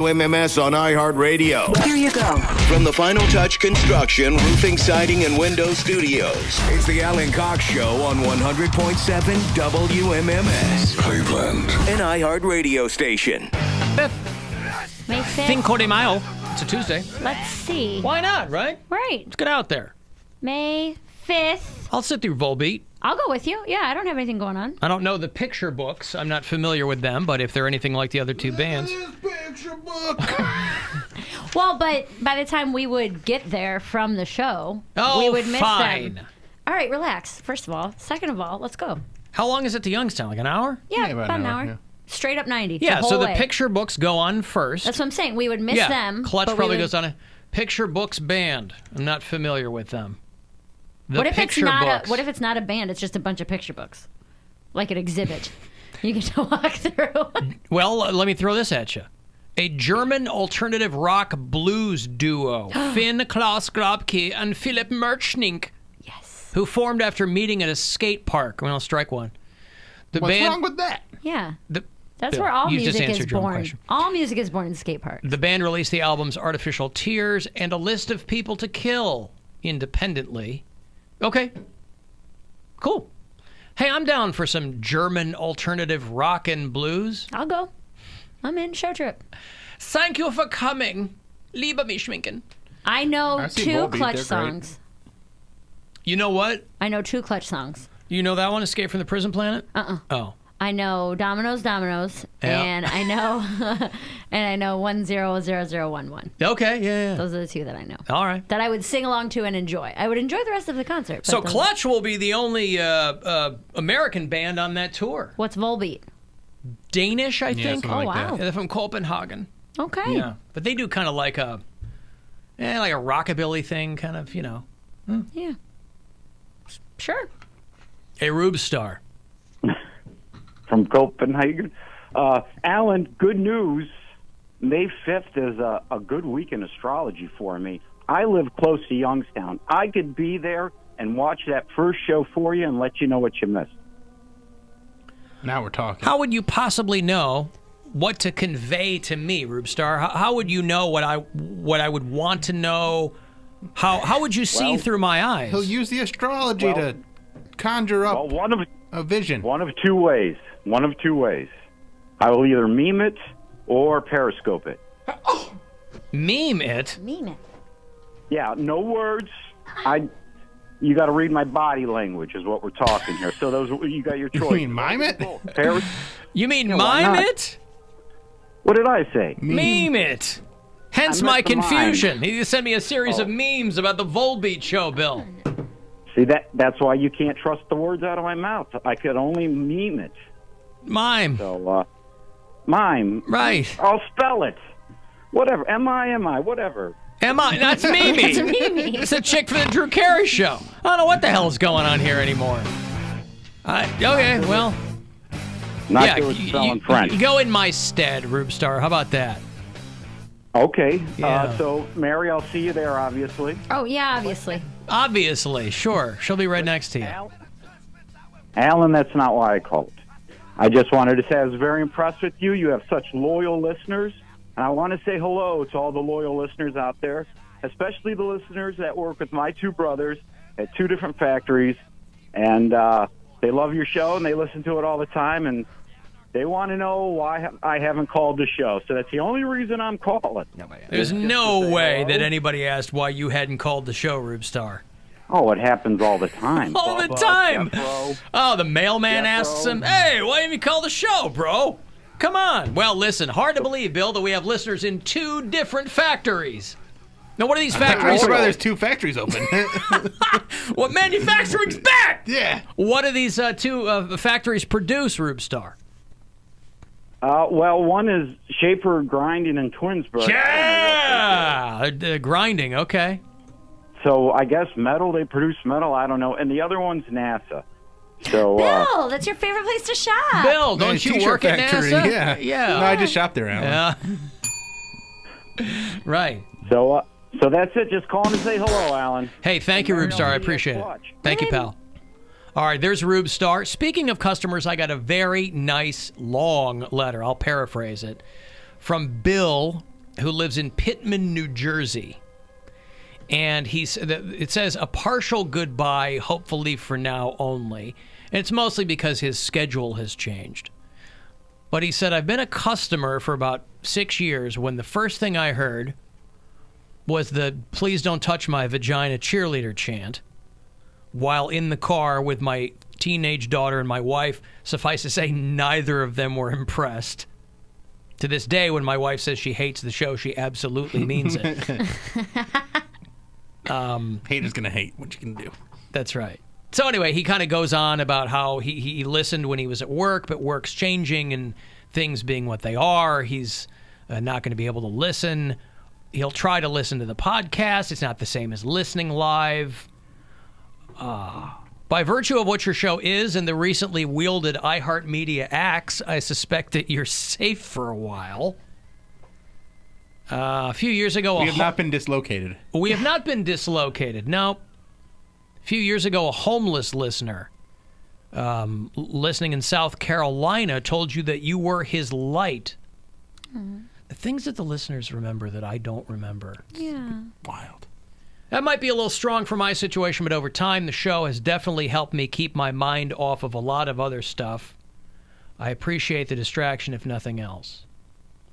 WMMS on iHeartRadio. Here you go. From the Final Touch Construction, Roofing, Siding, and Window Studios, it's the Alan Cox Show on 100.7 WMMS. Cleveland. An iHeartRadio station. May 5th. Cinco de Mayo. It's a Tuesday. Let's see. Why not, right? Right. Let's get out there. May 5th. I'll sit through Volbeat. I'll go with you. Yeah, I don't have anything going on. I don't know the picture books. I'm not familiar with them, but if they're anything like the other two bands. Picture book. Well, but by the time we would get there from the show, Oh, we would miss fine. them. All right, relax. First of all. Second of all, let's go. How long is it to Youngstown? Like an hour? Yeah, about an hour. Yeah. Straight up 90. Yeah, so the way. picture books go on first. That's what I'm saying. We would miss them. Clutch but we probably would- goes on a picture books band. I'm not familiar with them. The What if it's picture not books. what if it's not a band? It's just a bunch of picture books, like an exhibit. You get to walk through. Well, let me throw this at you. A German alternative rock blues duo, Finn Klaus Grabke and Philipp Merchnik, Yes. who formed after meeting at a skate park. I'll strike one. The What's band, wrong with that? Yeah. the, That's Bill, where all you just music is answered your own born. question. All music is born in skate parks. The band released the albums Artificial Tears and A List of People to Kill independently. Okay. Cool. Hey, I'm down for some German alternative rock and blues. I'll go. I'm in. Show trip. Thank you for coming, lieber Mischminken. I know I see two Volbeat, Clutch they're great. songs. You know what? I know two Clutch songs. You know that one, Escape from the Prison Planet? Oh. I know Dominoes, Dominoes, Yeah. and I know 100011. Okay, yeah. Those are the two that I know. All right. That I would sing along to and enjoy. I would enjoy the rest of the concert. but So those- Clutch will be the only American band on that tour. What's Volbeat? Danish, I think. something like wow. that. Yeah, they're from Copenhagen. Okay. Yeah, but they do kind of like a rockabilly thing, kind of, you know. Yeah. Sure. A Rube Star. From Copenhagen. Alan, good news. May 5th is a good week in astrology for me. I live close to Youngstown. I could be there and watch that first show for you and let you know what you missed. Now we're talking. How would you possibly know what to convey to me, Rube Star? How would you know what I would want to know? How would you see through my eyes? He'll use the astrology to conjure up a vision. One of two ways. I will either meme it or periscope it. Meme it? Meme it. Yeah, no words. You got to read my body language is what we're talking here. So those you got your choice. You mean mime it? You mean why mime not? it? What did I say? Meme it. Hence I my meant the mime. confusion. He sent me a series of memes about the Volbeat show, Bill. See, that's why you can't trust the words out of my mouth. I could only meme it. Mime. So, mime. Right. I'll spell it. Whatever. M-I-M-I. Whatever. Am I? That's Mimi. It's Mimi. It's a chick from the Drew Carey show. I don't know what the hell is going on here anymore. Okay, well. Not good with spelling French. You go in my stead, Rube Star. How about that? Okay. Yeah. So, Mary, I'll see you there, obviously. Oh, yeah, obviously. Obviously, sure. She'll be right next to you. Alan, that's not why I called. I just wanted to say I was very impressed with you. You have such loyal listeners. And I want to say hello to all the loyal listeners out there, especially the listeners that work with my two brothers at two different factories. And they love your show, and they listen to it all the time. And they want to know why I haven't called the show. So that's the only reason I'm calling. There's no way that anybody asked why you hadn't called the show, Rube Star. Oh, it happens all the time. All the Bubba, time. Jethro. Oh, the mailman asks him, hey, why didn't you call the show, bro? Come on. Well, listen, hard to believe, Bill, that we have listeners in two different factories. Now, what are these factories? That's why there's two factories open. What manufacturing's back? Yeah. What do these two factories produce, Rube Star? Well, one is Schaefer Grinding in Twinsburg. Yeah, grinding. Okay. So I guess metal, they produce metal. I don't know. And the other one's NASA. So, Bill, that's your favorite place to shop. Bill, don't Nice you t-shirt work at factory. NASA? Yeah. Yeah. No, I just shop there, Alan. Yeah. Right. So that's it. Just call him and say hello, Alan. Hey, thank you, Rube Star. I appreciate it. Thank you, pal. All right, there's Rube Star. Speaking of customers, I got a very nice long letter. I'll paraphrase it. From Bill who lives in Pittman, New Jersey. And it says a partial goodbye, hopefully for now only. And it's mostly because his schedule has changed. But he said, I've been a customer for about 6 years when the first thing I heard was the please don't touch my vagina cheerleader chant while in the car with my teenage daughter and my wife. Suffice to say, neither of them were impressed. To this day, when my wife says she hates the show, she absolutely means it. Haters gonna hate. What you can do. That's right. So anyway, he kind of goes on about how he listened when he was at work, but work's changing and things being what they are, he's not going to be able to listen. He'll try to listen to the podcast. It's not the same as listening live. By virtue of what your show is and the recently wielded iHeartMedia axe, I suspect that you're safe for a while. A few years ago... We have not been dislocated. We have not been dislocated, no. A few years ago, a homeless listener listening in South Carolina told you that you were his light. Mm. The things that the listeners remember that I don't remember. Yeah. Wild. That might be a little strong for my situation, but over time, the show has definitely helped me keep my mind off of a lot of other stuff. I appreciate the distraction, if nothing else.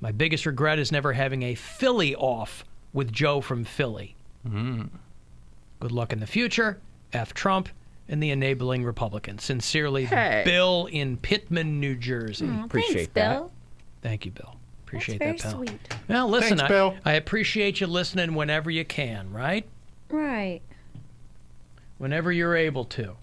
My biggest regret is never having a Philly off with Joe from Philly. Mm. Good luck in the future. F. Trump and the enabling Republicans. Sincerely, Bill in Pittman, New Jersey. Appreciate thanks, that. Bill. Thank you, Bill. Appreciate That's that, pal. very sweet. Well, listen, Thanks, Bill. I appreciate you listening whenever you can, right? Right. Whenever you're able to.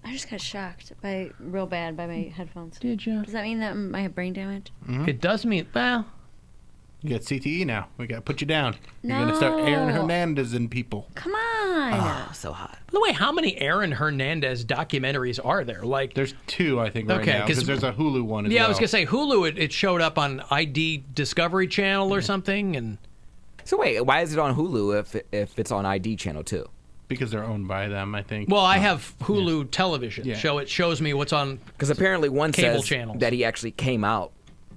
I just got shocked real bad by my headphones. Did you? Does that mean that I have brain damage? Mm-hmm. It does mean, well... You got CTE now. We got to put you down. You're going to start Aaron Hernandez and people. Come on. Oh, so hot. By the way, how many Aaron Hernandez documentaries are there? Like, there's 2, I think, right Okay, now. Because there's a Hulu one as well. yeah, I was going to say, Hulu, it showed up on ID Discovery Channel or something, and... So wait, why is it on Hulu if it's on ID channel too? Because they're owned by them, I think. Well, I have Hulu television. Yeah. It shows me what's on Because apparently one cable says channels. that he actually came out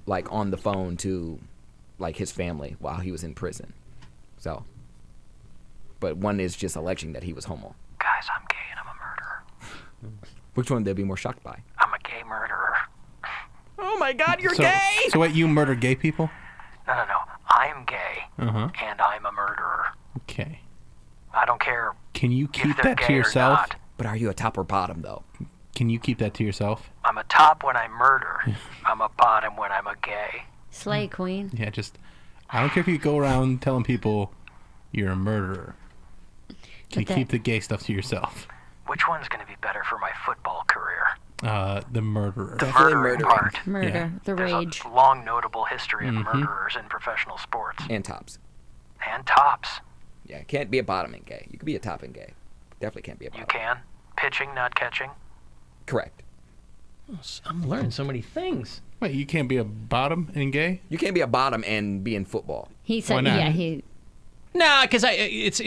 like on the phone to like his family while he was in prison. So, but one is just alleging that he was homo. Guys, I'm gay and I'm a murderer. Which one they'd be more shocked by? I'm a gay murderer. Oh my God, you're so, gay! So what, you murder gay people? No. I'm gay and I'm a murderer. Okay. I don't care. Can you if keep they're that to gay or yourself? not. But are you a top or bottom though? Can you keep that to yourself? I'm a top when I murder. I'm a bottom when I'm a gay. Slay queen. Yeah, I don't care if you go around telling people you're a murderer. Can you keep the gay stuff to yourself? Which one's going to be better for my football career? The murderer. Definitely Murdering murdering. part. Murder. Yeah. The There's rage. a long notable history of murderers in professional sports. And tops. And tops. Yeah, can't be a bottom and gay. You could be a top and gay. Definitely can't be a bottom. You can. Pitching, not catching. Correct. I'm learning so many things. Wait, you can't be a bottom and gay? You can't be a bottom and be in football. He said, Why not? yeah, he... Nah, because it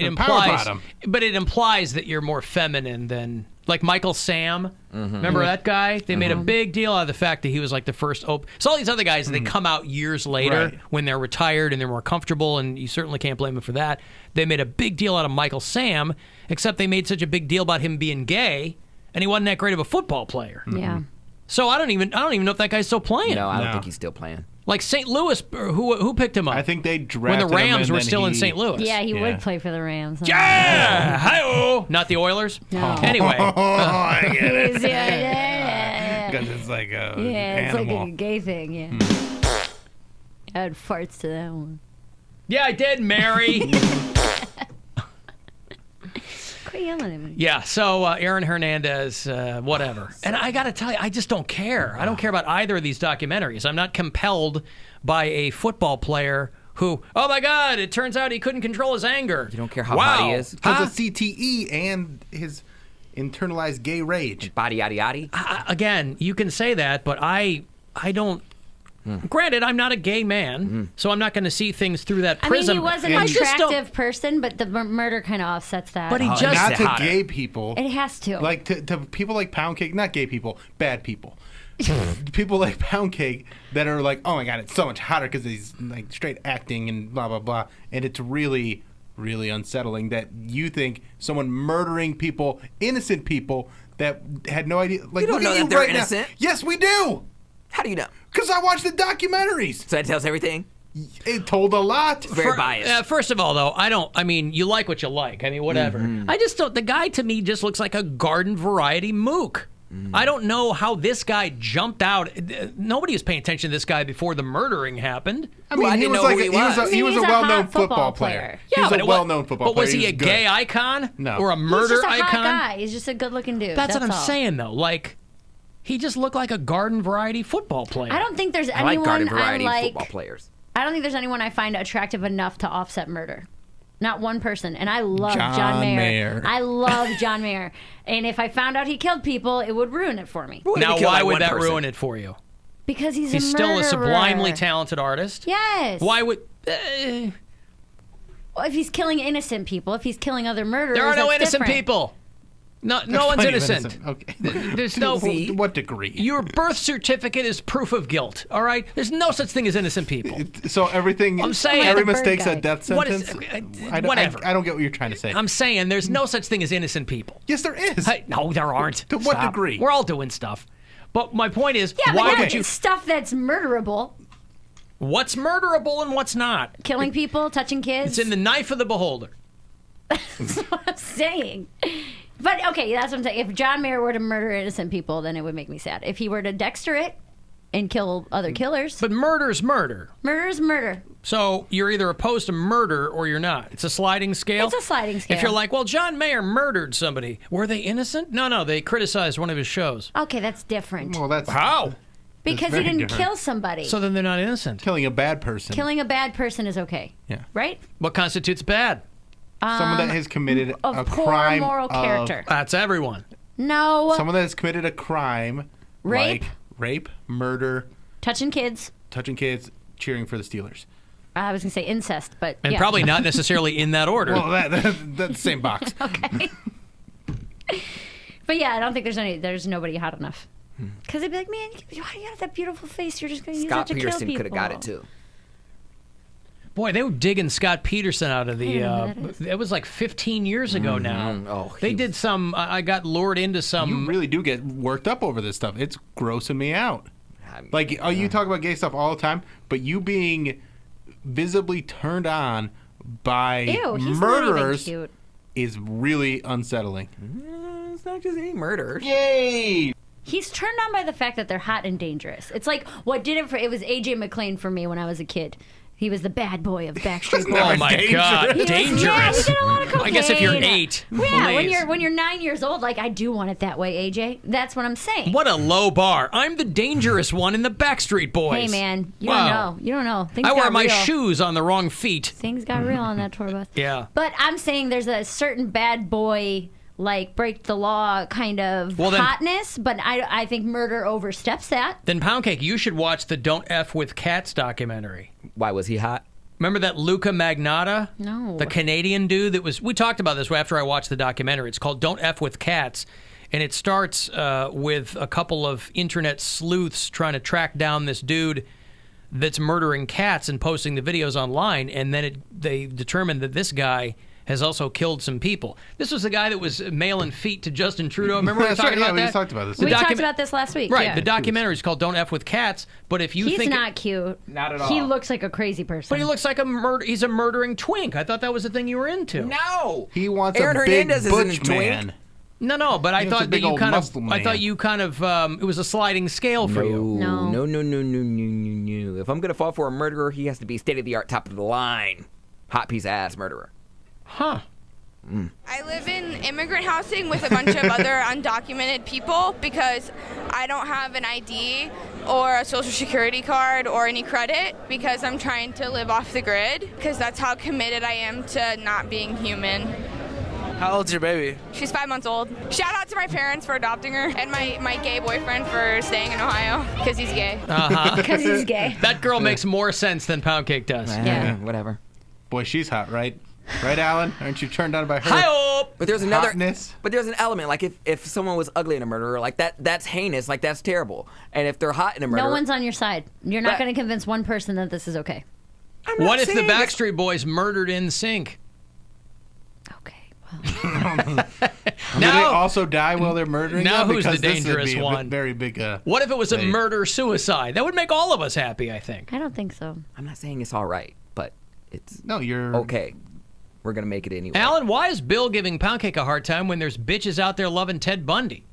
implies, bottom. but it implies that you're more feminine than like Michael Sam. Remember that guy? They made a big deal out of the fact that he was like the first open. So all these other guys, they come out years later Right. when they're retired and they're more comfortable, and you certainly can't blame them for that. They made a big deal out of Michael Sam, except they made such a big deal about him being gay, and he wasn't that great of a football player. Yeah. So I don't even know if that guy's still playing. No, I don't No. think he's still playing. Like St. Louis, who picked him up? I think they when drafted the Rams him and were then still in he- St. Louis. Yeah, he Yeah. would play for the Rams. Yeah, hi-oh. Not the Oilers. No. Anyway, Oh, I get it. He's- yeah. Because it's like a Yeah, it's animal. like a gay thing, yeah. Add farts to that one. yeah, I did, Mary. Quit yelling at me. Yeah, so Aaron Hernandez, whatever. And I got to tell you, I just don't care. I don't care about either of these documentaries. I'm not compelled by a football player who, oh my God, it turns out he couldn't control his anger. You don't care how hot he is? Because of CTE and his internalized gay rage. Body yaddy yaddy. Again, you can say that, but I don't. Granted, I'm not a gay man, so I'm not going to see things through that I mean, prism. he was an I just don't- attractive person, but the murder kind of offsets that. But he just Not to hotter. gay people. It has to. Like to people like Poundcake, not gay people, bad people. people like Poundcake that are like, oh my god, it's so much hotter because he's like straight acting and blah blah blah, and it's really, really unsettling that you think someone murdering people, innocent people that had no idea. Like, You don't look know at that you they're right innocent. now. Yes, we do. How do you know? Because I watched the documentaries. So that tells everything? It told a lot. Very biased. First of all, though, I mean, you like what you like. I mean, whatever. I just don't. The guy to me just looks like a garden variety mook. I don't know how this guy jumped out. Nobody was paying attention to this guy before the murdering happened. I mean, I he didn't was know like who he was. he was He's a a well-known hot football football player. player. He was but a well-known football But player. was he a good. gay icon? No. Or a He's murder just a icon? hot guy. He's just a good-looking dude. That's what I'm all. saying, though. Like, he just looked like a garden variety football player. I don't think there's I like anyone garden variety I like. football players. I don't think there's anyone I find attractive enough to offset murder. Not one person. And I love John John Mayer. Mayer. I love John Mayer. And if I found out he killed people, it would ruin it for me. Who would Now, he kill why by would one that person? ruin it for you? Because he's He's a still murderer. a sublimely talented artist. Yes. Why would... Well, if he's killing innocent people, if he's killing other murderers, there are no that's innocent different. people. No There's one's plenty of innocent. Okay. There's no... To what degree? Your birth certificate is proof of guilt, all right? There's no such thing as innocent people. So everything. I'm saying- every Like the bird mistake's a guy. death What is- sentence. whatever. I don't get what you're trying to say. I'm saying there's no such thing as innocent people. Yes, there is. Hey, no, there aren't. To what Stop. degree? We're all doing stuff. But my point is, Yeah, why but would not you... stuff that's murderable. What's murderable and what's not? Killing people, touching kids. It's in the knife of the beholder. That's what I'm saying. But, okay, that's what I'm saying. If John Mayer were to murder innocent people, then it would make me sad. If he were to Dexter it and kill other killers, But murder's murder. murder is murder. So you're either opposed to murder or you're not. It's a sliding scale. It's a sliding scale. If you're like, well, John Mayer murdered somebody, were they innocent? No, they criticized one of his shows. Okay, that's different. Well, that's How? Because he very didn't different. kill somebody. So then they're not innocent. killing a bad person. Killing a bad person is okay. Yeah. Right? What constitutes bad? Someone that has committed Of a poor crime moral of- character. That's everyone. No. Someone that has committed a crime Rape. like rape, murder, Touching kids. touching kids, cheering for the Steelers. I was going to say incest, but And yeah. probably not necessarily in that order. Well, that's the same box. Okay. But yeah, I don't think there's nobody hot enough. Because they'd be like, man, why do you have that beautiful face? You're just going to use Scott it to kill Peterson people. could have got it too. Boy, they were digging Scott Peterson out of the... it was like 15 years ago now. Oh, They he- did some... I got lured into some... You really do get worked up over this stuff. It's grossing me out. I mean, Like, you talk about gay stuff all the time, but you being visibly turned on by Ew, he's murderers not even cute. is really unsettling. it's not just any murders. He's turned on by the fact that they're hot and dangerous. It's like what did it for. It was AJ McClain for me when I was a kid. He was the bad boy of Backstreet Boys. Oh, my God. He was- Dangerous. Yeah, he did a lot of cocaine. I guess if you're 8, Yeah, please. when you're 9 years old, like I do want it that way, AJ. That's what I'm saying. What a low bar. I'm the dangerous one in the Backstreet Boys. Hey man, you Wow. don't know. You don't know. Things I wear got my real. shoes on the wrong feet. Things got real on that tour bus. Yeah. But I'm saying there's a certain bad boy, like break the law kind of Well, then- hotness, but I think murder oversteps that. Then Poundcake, you should watch the Don't F with Cats documentary. Why was he hot? Remember that Luca Magnotta? No. The Canadian dude that was... We talked about this after I watched the documentary. It's called Don't F with Cats. And it starts with a couple of internet sleuths trying to track down this dude that's murdering cats and posting the videos online. And then they determined that this guy has also killed some people. This was the guy that was mailing feet to Justin Trudeau. Remember we were That's talking right, about we that? just talked about this. The We talked document- about this last week. Right. Yeah. The documentary is called Don't F with Cats. But if you He's think... not cute. Not at He all. looks like a crazy person. But he looks like he's a murdering twink. I thought that was the thing you were into. No. He wants Aaron a big Hernandez isn't a butch twink. man. No, but I He was a thought that big you old kind of... muscle I man. thought you kind of... it was a sliding scale for you. No. No. If I'm gonna fall for a murderer, he has to be state of the art, top of the line, hot piece of ass murderer. Huh. I live in immigrant housing with a bunch of other undocumented people because I don't have an ID or a social security card or any credit because I'm trying to live off the grid because that's how committed I am to not being human. How old's your baby? She's 5 months old. Shout out to my parents for adopting her and my gay boyfriend for staying in Ohio because he's gay. Because he's gay. That girl makes more sense than Poundcake does. Yeah. Whatever. Boy, she's hot, right? Right, Alan? Aren't you turned on by her? Hi-oh! But there's another. hotness? But there's an element like if someone was ugly in a murderer, like that's heinous, like that's terrible. And if they're hot in a murderer, No one's on your side. You're not But- going to convince one person that this is okay. I'm not What if the saying it's- Backstreet Boys murdered in sync? Okay. Well, Do they also die while they're murdering now them? who's the Because this would dangerous be a one? very big. What if it was a thing. murder-suicide? That would make all of us happy, I think. I don't think so. I'm not saying it's all right, but it's No, you're okay. We're gonna make it anyway. Alan, why is Bill giving Poundcake a hard time when there's bitches out there loving Ted Bundy?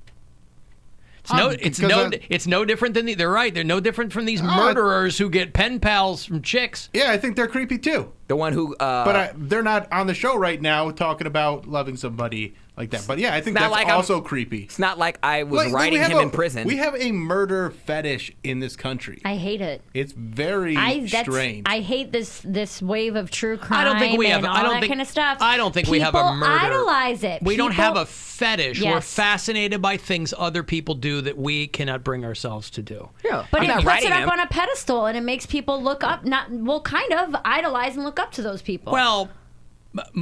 It's no different than they're right. They're no different from these murderers who get pen pals from chicks. Yeah, I think they're creepy too. The one who. But they're not on the show right now talking about loving somebody like that. But yeah, I think not that's like also creepy. It's not like I was Like, writing we have him in prison. We have a murder fetish in this country. I hate it. It's very strange. I hate this wave of true crime. I don't think we have. And all I don't that think kind of stuff. I don't think we have a People murder. idolize it. We don't People- have a fetish. We're Yes. fascinated by things other people do that we cannot bring ourselves to do. Yeah, But I'm it not puts writing it up him. on a pedestal, and it makes people look up, kind of idolize and look up to those people. Well,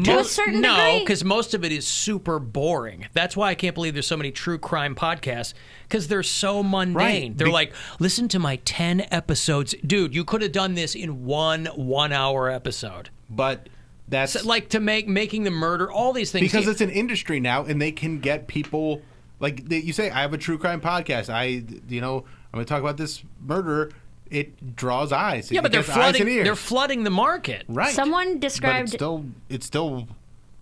To a certain no, degree. because most of it is super boring. That's why I can't believe there's so many true crime podcasts, because they're so mundane. Right. They're like, listen to my 10 episodes. Dude, you could have done this in one hour episode. But that's So, like making the murder, all these things. because it's an industry now, and they can get people like you say. I have a true crime podcast. I'm going to talk about this murderer. It draws eyes. yeah, It but they're gets eyes and flooding. ears. They're flooding the market. Right. Someone But described. it's still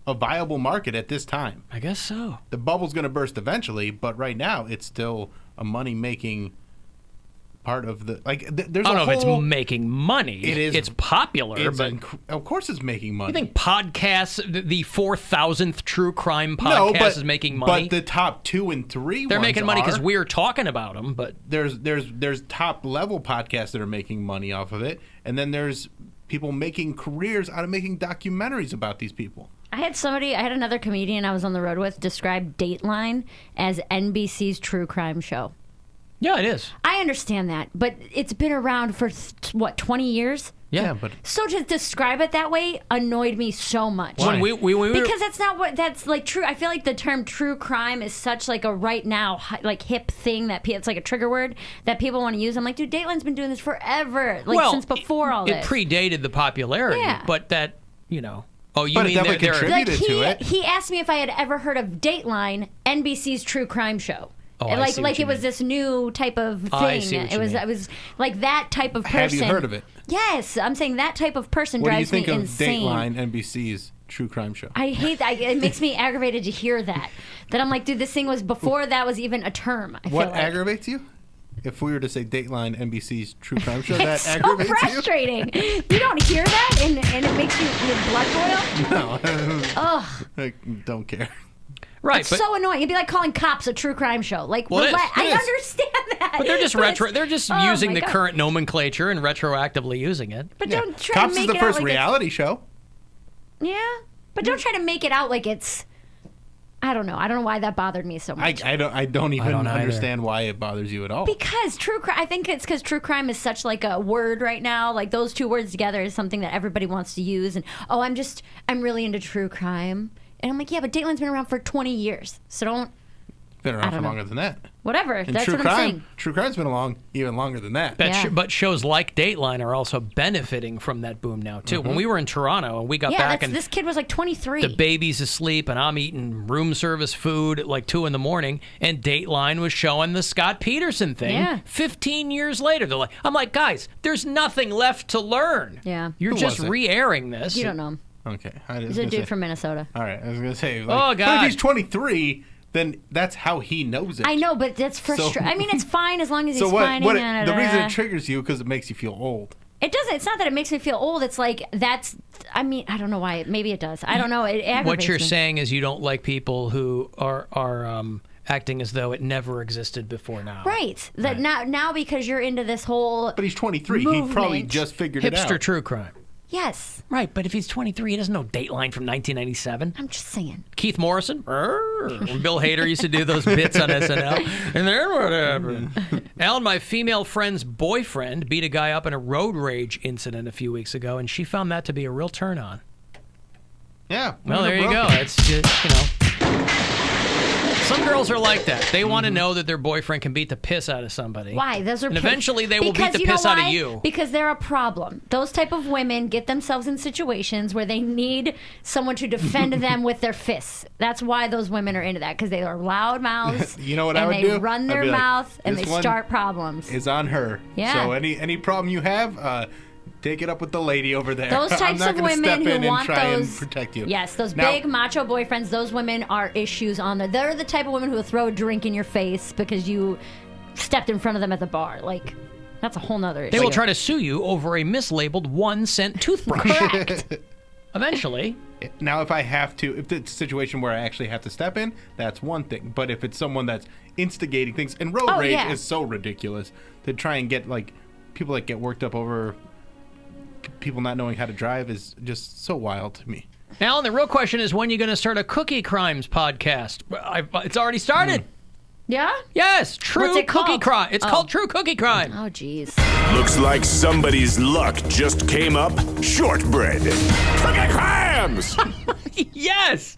a viable market at this time. I guess so. The bubble's going to burst eventually, but right now it's still a money-making part of the there's I don't a know if whole, it's making money. It is. It's popular, it's but of course it's making money. you think podcasts, the 4,000th true crime podcast is making money? But the top 2 and 3 They're ones making money because are. we're talking about them, but There's top level podcasts that are making money off of it, and then there's people making careers out of making documentaries about these people. I had another comedian I was on the road with describe Dateline as NBC's true crime show. yeah, it is. I understand that, but it's been around for 20 years? Yeah, but So to describe it that way annoyed me so much. when we were, Because that's not what that's like true. I feel like the term true crime is such like a right now like hip thing that it's like a trigger word that people want to use. I'm like, dude, Dateline's been doing this forever, like since before all this. It predated the popularity, Yeah. but that Oh, you But it mean definitely they're contributed like to it. he asked me if I had ever heard of Dateline, NBC's true crime show. Oh, I like see what you it was mean. this new type of thing. I see what you mean. I was like that type of person. Have you heard of it? Yes, I'm saying that type of person What do you drives me think of insane. Dateline, NBC's true crime show? I hate that. It makes me aggravated to hear that. That I'm like, dude, this thing was before that was even a term. I What feel like. aggravates you? If we were to say Dateline, NBC's true crime show, that It's so aggravates frustrating. You don't hear that, and it makes your blood boil. you? No. Ugh, I don't care. right, it's but so annoying. It'd be like calling Cops a true crime show. Like, Well, it is. I It is. understand that. but they're just but retro. it's- They're just oh using my the God. current nomenclature and retroactively using it. But Yeah. don't try Cops to is make the it out first like reality show. Yeah, but don't try to make it out like it's. I don't know. I don't know why that bothered me so much. I don't even don't either. understand why it bothers you at all. Because true crime, I think it's because true crime is such like a word right now. Like those two words together is something that everybody wants to use. And I'm really into true crime. And I'm like, yeah, but Dateline's been around for 20 years. So don't, Been I around don't for know. longer than that. whatever. And That's true what crime, I'm saying. True crime's been along even longer than that. Yeah. But shows like Dateline are also benefiting from that boom now too. Mm-hmm. When we were in Toronto and we got Yeah, back and this kid was like 23. the baby's asleep and I'm eating room service food at like 2 a.m. and Dateline was showing the Scott Peterson thing. Yeah. 15 years later, I'm like, guys, there's nothing left to learn. Yeah. You're Who just was it? re-airing this. You don't know him. Okay. He's a dude from Minnesota. All right. I was going to say. Oh, But God. if he's 23, then that's how he knows it. I know, but that's frustrating. I mean, it's fine as long as he's So what? fine. What? The reason it triggers you because it makes you feel old. It doesn't. It's not that it makes me feel old. It's like that's. I mean, I don't know why. Maybe it does. I don't know. It aggravates What you're me. saying is you don't like people who are acting as though it never existed before now. Right. That now because you're into this whole. But he's 23. He probably Movement. just figured it Hipster out. true crime. Yes. Right, but if he's 23, he doesn't know Dateline from 1997. I'm just saying. Keith Morrison, when Bill Hader used to do those bits on SNL. And then what happened? Alan, my female friend's boyfriend beat a guy up in a road rage incident a few weeks ago, and she found that to be a real turn on. Yeah. Well, there you go. It's just, some girls are like that. They want to know that their boyfriend can beat the piss out of somebody. Why? Those are and eventually they will beat the piss out of you. Because they're a problem. Those type of women get themselves in situations where they need someone to defend them with their fists. That's why those women are into that, because they are loud mouths. You know what I would do? And do? they run their mouth and they start problems. It's on her. Yeah. So any problem you have, take it up with the lady over there. Those types I'm not of gonna women step who in and want try those, and protect you. Yes, those Now- big macho boyfriends. Those women are issues on there. They're the type of women who will throw a drink in your face because you stepped in front of them at the bar. Like, that's a whole nother issue. They will try to sue you over a mislabeled 1-cent toothbrush. Correct. Eventually. Now, if it's a situation where I actually have to step in, that's one thing. But if it's someone that's instigating things, and road rage is so ridiculous to try and get people that get worked up over people not knowing how to drive is just so wild to me. Alan, the real question is, when are you going to start a Cookie Crimes podcast? It's already started. Yeah? Yes, True What's it Cookie called? Crime. It's called True Cookie Crime. Oh, jeez. Looks like somebody's luck just came up shortbread. Cookie Crimes! Yes!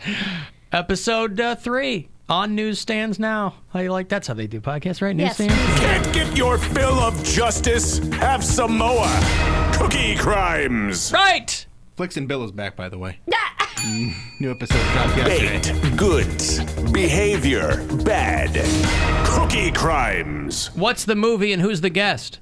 Episode 3 on newsstands now. How you like? That's how they do podcasts, right? Yes. Newsstands? Can't get your fill of justice? Have Samoa. Cookie Crimes. Right! Flicks and Bill is back, by the way. New episode dropped yesterday. Bait, goods, behavior, bad. Cookie Crimes. What's the movie and who's the guest?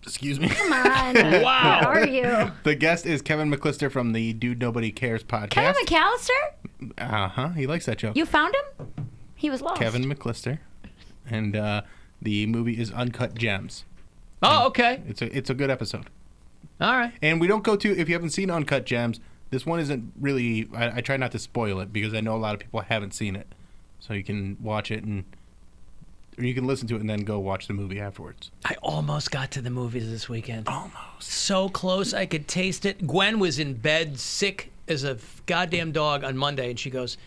Excuse me. Come on. Wow. Where are you? The guest is Kevin McClister from the Dude Nobody Cares podcast. Kevin McAllister? He likes that joke. You found him? He was lost. Kevin McClister. And the movie is Uncut Gems. Oh, okay. It's a good episode. All right. And we don't go to, if you haven't seen Uncut Gems, this one isn't really, I try not to spoil it because I know a lot of people haven't seen it. So you can watch it or you can listen to it and then go watch the movie afterwards. I almost got to the movies this weekend. Almost. So close, I could taste it. Gwen was in bed, sick as a goddamn dog on Monday, and she goes,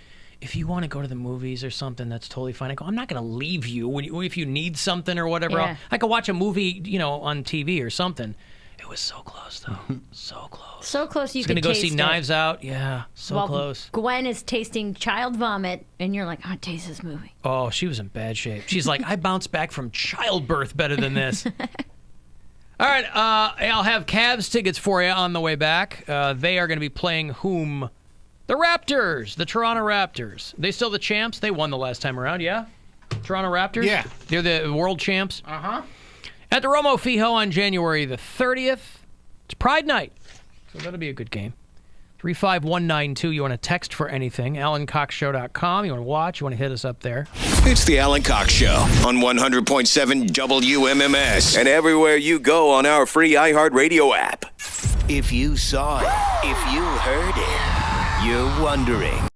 if you want to go to the movies or something, that's totally fine. I go, I'm not going to leave you if you need something or whatever. Yeah. I could watch a movie, on TV or something. It was so close, though. So close. So close you She's could going to go taste see it. Knives Out. Yeah, so close. Gwen is tasting child vomit, and you're like, oh, taste this movie. Oh, she was in bad shape. She's like, I bounced back from childbirth better than this. All right, I'll have Cavs tickets for you on the way back. They are going to be playing whom? The Raptors, the Toronto Raptors. They still the champs? They won the last time around, yeah? Toronto Raptors? Yeah. They're the world champs? Uh-huh. At the Romo Fijo on January the 30th. It's Pride Night, so that'll be a good game. 35192, you want to text for anything, AlanCoxShow.com. You want to watch, you want to hit us up there. It's the Alan Cox Show on 100.7 WMMS and everywhere you go on our free iHeartRadio app. If you saw it, if you heard it, you're wondering,